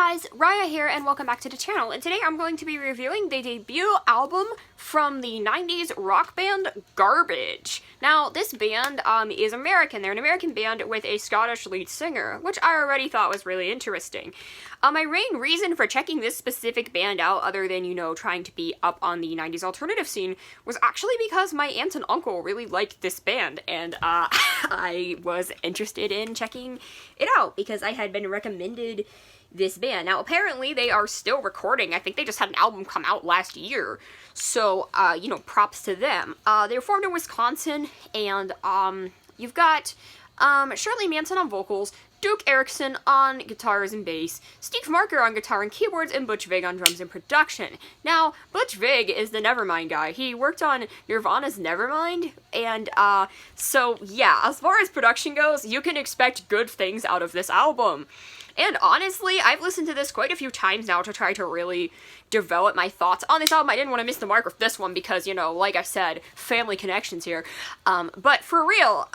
guys, Raya here and welcome back to the channel, and today I'm going to be reviewing the debut album from the 90s rock band Garbage. Now, this band is American. They're an American band with a Scottish lead singer, which I already thought was really interesting. My main reason for checking this specific band out, other than, you know, trying to be up on the 90s alternative scene, was actually because my aunt and uncle really liked this band, and I was interested in checking it out because I had been recommended this band. Now, apparently, they are still recording. I think they just had an album come out last year. So, you know, props to them. They were formed in Wisconsin, and, you've got, Shirley Manson on vocals, Duke Erickson on guitars and bass, Steve Marker on guitar and keyboards, and Butch Vig on drums and production. Now, Butch Vig is the Nevermind guy. He worked on Nirvana's Nevermind, and, so, yeah, as far as production goes, you can expect good things out of this album. And honestly, I've listened to this quite a few times now to try to really develop my thoughts on this album. I didn't want to miss the mark with this one because, you know, like I said, family connections here. But for real,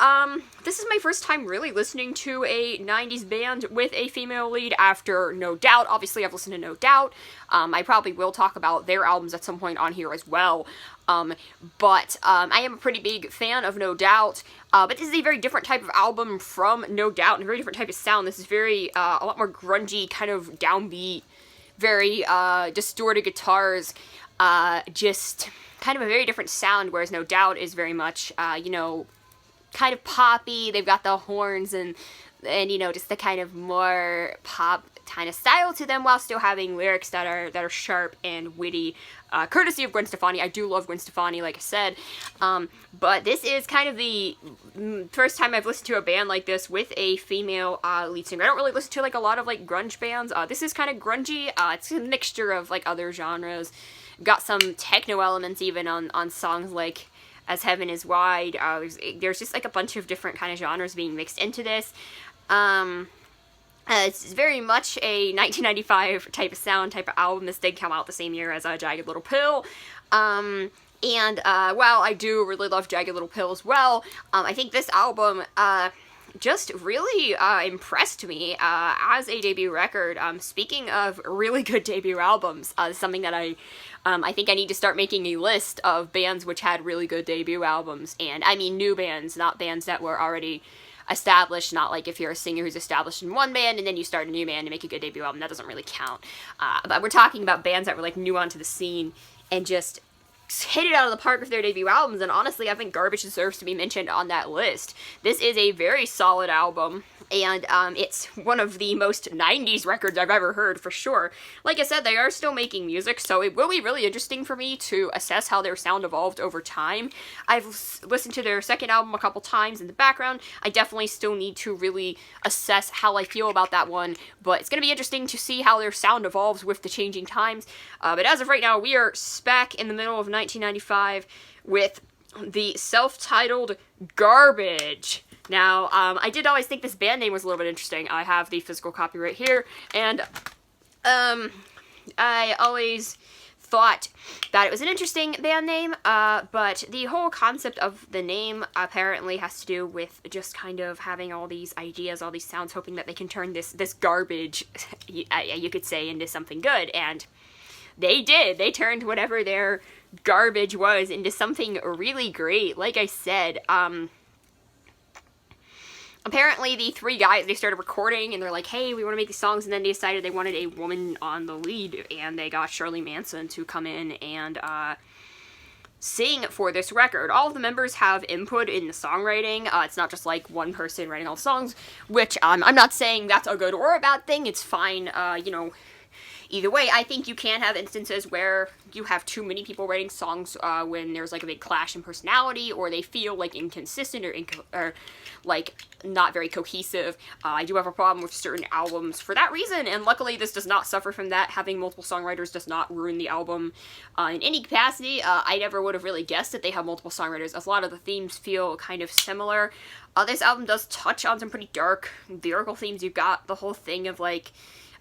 this is my first time really listening to a 90s band with a female lead after No Doubt. Obviously, I've listened to No Doubt. I probably will talk about their albums at some point on here as well. But I am a pretty big fan of No Doubt, but this is a very different type of album from No Doubt, and a very different type of sound. This is very, a lot more grungy, kind of downbeat, very, distorted guitars, just kind of a very different sound, whereas No Doubt is very much, you know, kind of poppy. They've got the horns and, you know, just the kind of more pop kind of style to them, while still having lyrics that are sharp and witty, courtesy of Gwen Stefani. I do love Gwen Stefani, like I said, but this is kind of the first time I've listened to a band like this with a female lead singer. I don't really listen to, like, a lot of, like, grunge bands. This is kind of grungy. It's a mixture of, like, other genres. Got some techno elements even on songs like As Heaven Is Wide. There's just, like, a bunch of different kind of genres being mixed into this. It's very much a 1995 type of sound, type of album. This did come out the same year as Jagged Little Pill. And while I do really love Jagged Little Pill as well, I think this album, just really, impressed me, as a debut record. Speaking of really good debut albums, something that I think I need to start making a list of bands which had really good debut albums. And I mean new bands, not bands that were already established, not like if you're a singer who's established in one band and then you start a new band to make a good debut album. That doesn't really count. But we're talking about bands that were, like, new onto the scene and just hit it out of the park with their debut albums, and honestly, I think Garbage deserves to be mentioned on that list. This is a very solid album, and it's one of the most 90s records I've ever heard, for sure. Like I said, they are still making music, so it will be really interesting for me to assess how their sound evolved over time. I've listened to their second album a couple times in the background. I definitely still need to really assess how I feel about that one, but it's going to be interesting to see how their sound evolves with the changing times. But as of right now, we are smack in the middle of 1995 with the self-titled Garbage. Now, I did always think this band name was a little bit interesting. I have the physical copy right here, and I always thought that it was an interesting band name, but the whole concept of the name apparently has to do with just kind of having all these ideas, all these sounds, hoping that they can turn this garbage, you could say, into something good, and they did. They turned whatever their garbage was into something really great. Like I said, apparently the three guys, they started recording and they're like, hey, we want to make these songs, and then they decided they wanted a woman on the lead, and they got Shirley Manson to come in and sing for this record. All of the members have input in the songwriting. It's not just like one person writing all the songs, which I'm not saying that's a good or a bad thing. It's fine, you know. Either way, I think you can have instances where you have too many people writing songs when there's, like, a big clash in personality, or they feel, like, inconsistent or like, not very cohesive. I do have a problem with certain albums for that reason, and luckily this does not suffer from that. Having multiple songwriters does not ruin the album in any capacity. I never would have really guessed that they have multiple songwriters, as a lot of the themes feel kind of similar. This album does touch on some pretty dark lyrical themes. You've got the whole thing of, like,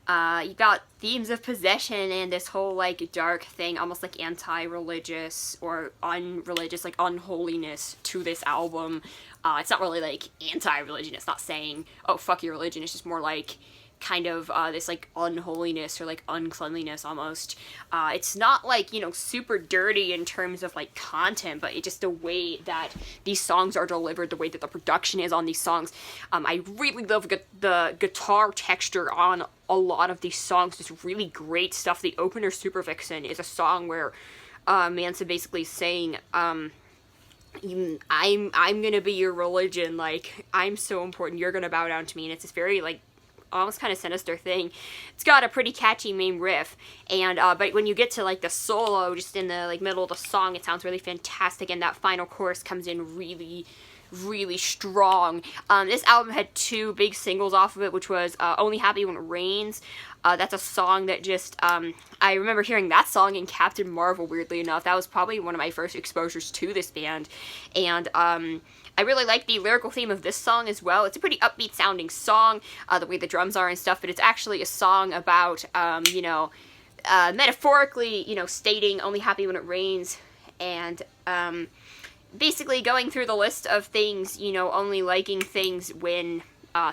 you've got themes of possession and this whole, like, dark thing, almost like anti-religious or unreligious, like, unholiness to this album. It's not really, like, anti-religion. It's not saying, oh, fuck your religion. It's just more like kind of this like unholiness or like uncleanliness almost. It's not like, you know, super dirty in terms of like content, but it's just the way that these songs are delivered, the way that the production is on these songs. I really love the guitar texture on a lot of these songs. Just really great stuff. The opener, Supervixen, is a song where Manson basically saying, I'm gonna be your religion, like, I'm so important, you're gonna bow down to me, and it's this very, like, almost kind of sinister thing. It's got a pretty catchy main riff, and, but when you get to, like, the solo, just in the, like, middle of the song, it sounds really fantastic, and that final chorus comes in really, really strong. This album had 2 big singles off of it, which was, Only Happy When It Rains. That's a song that just, I remember hearing that song in Captain Marvel, weirdly enough. That was probably one of my first exposures to this band, and, I really like the lyrical theme of this song as well. It's a pretty upbeat sounding song, the way the drums are and stuff, but it's actually a song about, you know, metaphorically, you know, stating only happy when it rains, and, basically going through the list of things, you know, only liking things when,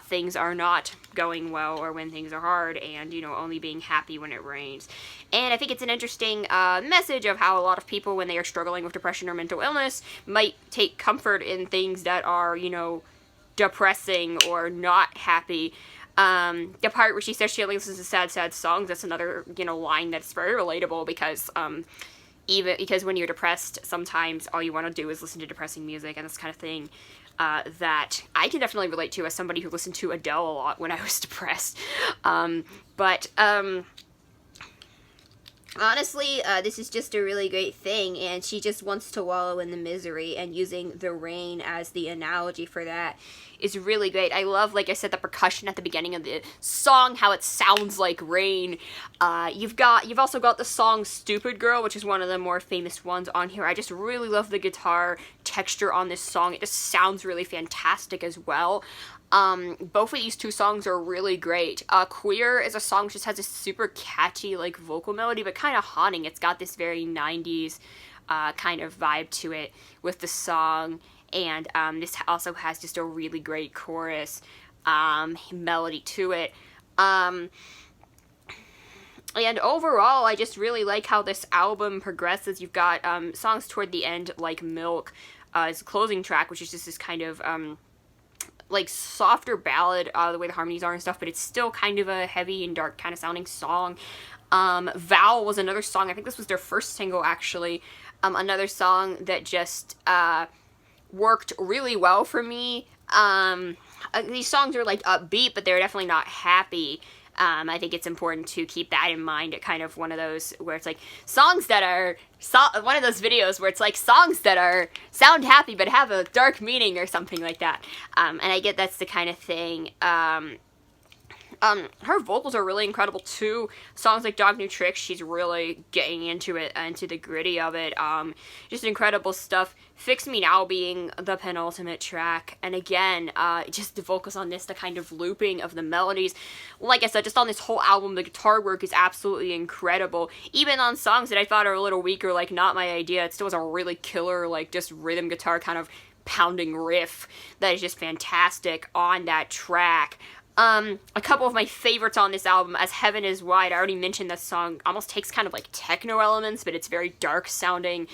things are not going well or when things are hard, and, you know, only being happy when it rains. And I think it's an interesting message of how a lot of people, when they are struggling with depression or mental illness, might take comfort in things that are, you know, depressing or not happy. The part where she says she only listens to sad, sad songs, that's another, you know, line that's very relatable, because, even because when you're depressed, sometimes all you want to do is listen to depressing music, and this kind of thing, that I can definitely relate to as somebody who listened to Adele a lot when I was depressed. Honestly, this is just a really great thing, and she just wants to wallow in the misery, and using the rain as the analogy for that is really great. I love, like I said, the percussion at the beginning of the song, how it sounds like rain. You've also got the song Stupid Girl, which is one of the more famous ones on here. I just really love the guitar texture on this song. It just sounds really fantastic as well. Both of these 2 songs are really great. Queer is a song that just has this super catchy, like, vocal melody, but kind of haunting. It's got this very 90s, kind of vibe to it with the song, and, this also has just a really great chorus, melody to it. And overall, I just really like how this album progresses. You've got, songs toward the end, like Milk, is a closing track, which is just this kind of, like, softer ballad, the way the harmonies are and stuff, but it's still kind of a heavy and dark kind of sounding song. Vowel was another song, I think this was their first single, actually, another song that just, worked really well for me. These songs are, like, upbeat, but they're definitely not happy. I think it's important to keep that in mind at kind of one of those where it's like songs that are, one of those videos where it's like songs that are, sound happy but have a dark meaning or something like that. And I get that's the kind of thing. Her vocals are really incredible too. Songs like Dog New Tricks, she's really getting into it, into the gritty of it. Just incredible stuff. Fix Me Now being the penultimate track. And again, just the vocals on this, the kind of looping of the melodies. Like I said, just on this whole album, the guitar work is absolutely incredible. Even on songs that I thought are a little weaker, like Not My Idea, it still was a really killer, like, just rhythm guitar kind of pounding riff that is just fantastic on that track. A couple of my favorites on this album, As Heaven Is Wide, I already mentioned that song almost takes kind of like techno elements, but it's very dark sounding.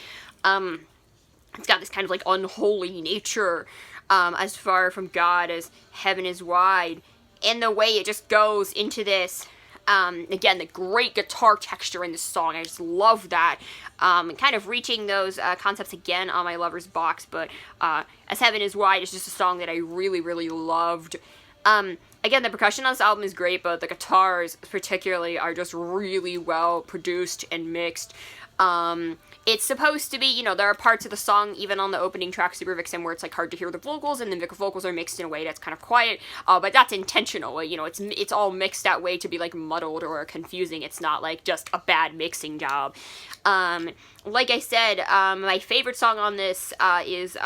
It's got this kind of like unholy nature, as far from God as Heaven Is Wide. And the way it just goes into this, again, the great guitar texture in this song, I just love that. Kind of reaching those concepts again on My Lover's Box, but As Heaven Is Wide is just a song that I really, really loved. Again, the percussion on this album is great, but the guitars particularly are just really well produced and mixed. It's supposed to be, you know, there are parts of the song, even on the opening track, Supervixen, where it's, like, hard to hear the vocals, and the vocals are mixed in a way that's kind of quiet, but that's intentional. You know, it's all mixed that way to be, like, muddled or confusing. It's not, like, just a bad mixing job. Like I said, my favorite song on this is,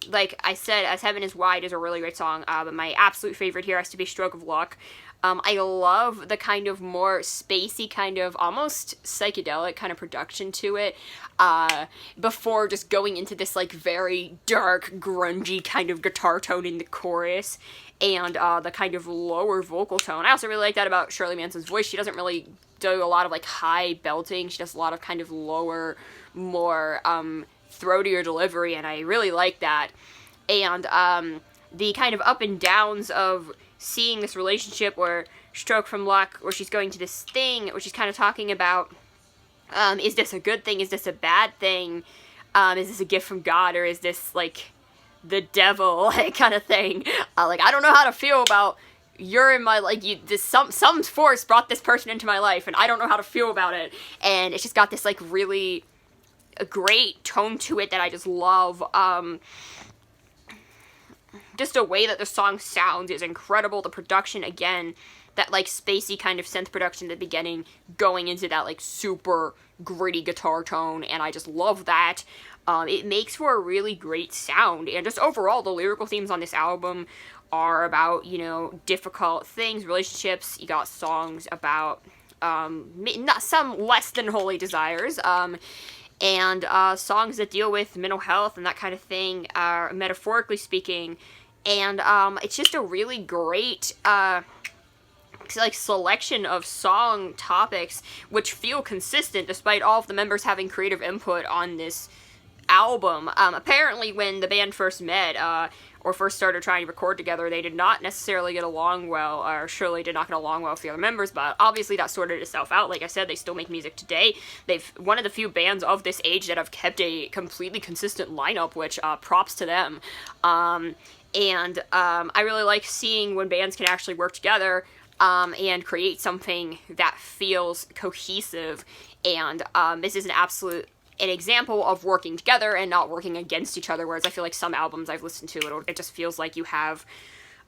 like I said, As Heaven Is Wide is a really great song, but my absolute favorite here has to be Stroke of Luck. I love the kind of more spacey, kind of almost psychedelic kind of production to it, before just going into this, like, very dark, grungy kind of guitar tone in the chorus. and the kind of lower vocal tone. I also really like that about Shirley Manson's voice. She doesn't really do a lot of like high belting. She does a lot of kind of lower, more throatier delivery, and I really like that. And the kind of up and downs of seeing this relationship where Stroke from Luck, where she's going to this thing, where she's kind of talking about, is this a good thing? Is this a bad thing? Is this a gift from God, or is this like the devil, like, kind of thing? Like, I don't know how to feel about you're in my, like, some force brought this person into my life, and I don't know how to feel about it. And it's just got this, like, really a great tone to it that I just love. Just the way that the song sounds is incredible. The production, again, that, like, spacey kind of synth production at the beginning, going into that, like, super gritty guitar tone, and I just love that. It makes for a really great sound, and just overall, the lyrical themes on this album are about, you know, difficult things, relationships. You got songs about, not some less than holy desires, and songs that deal with mental health and that kind of thing, metaphorically speaking, and it's just a really great, like, selection of song topics which feel consistent despite all of the members having creative input on this album. Apparently when the band first met, or first started trying to record together, they did not necessarily get along well, or Shirley did not get along well with the other members, but obviously that sorted itself out. Like I said, they still make music today. They've one of the few bands of this age that have kept a completely consistent lineup, which, props to them. I really like seeing when bands can actually work together, and create something that feels cohesive, and this is an example of working together and not working against each other, whereas I feel like some albums I've listened to, it just feels like you have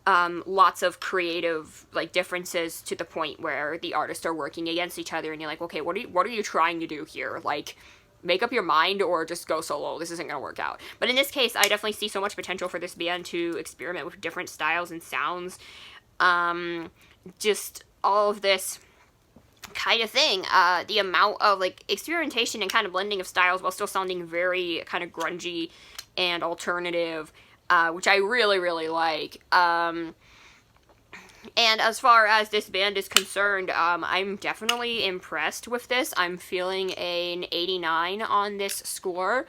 lots of creative, like, differences to the point where the artists are working against each other, and you're like, okay, what are you trying to do here? Like, make up your mind or just go solo. This isn't going to work out. But in this case, I definitely see so much potential for this band to experiment with different styles and sounds. Just all of this kind of thing. The amount of, like, experimentation and kind of blending of styles while still sounding very kind of grungy and alternative, which I really, really like. And as far as this band is concerned, I'm definitely impressed with this. I'm feeling an 89 on this score,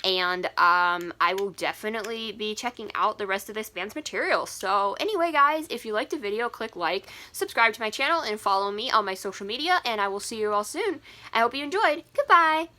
and I will definitely be checking out the rest of this band's material. So anyway, guys, if you liked the video, click like, subscribe to my channel, and follow me on my social media, and I will see you all soon. I hope you enjoyed. Goodbye!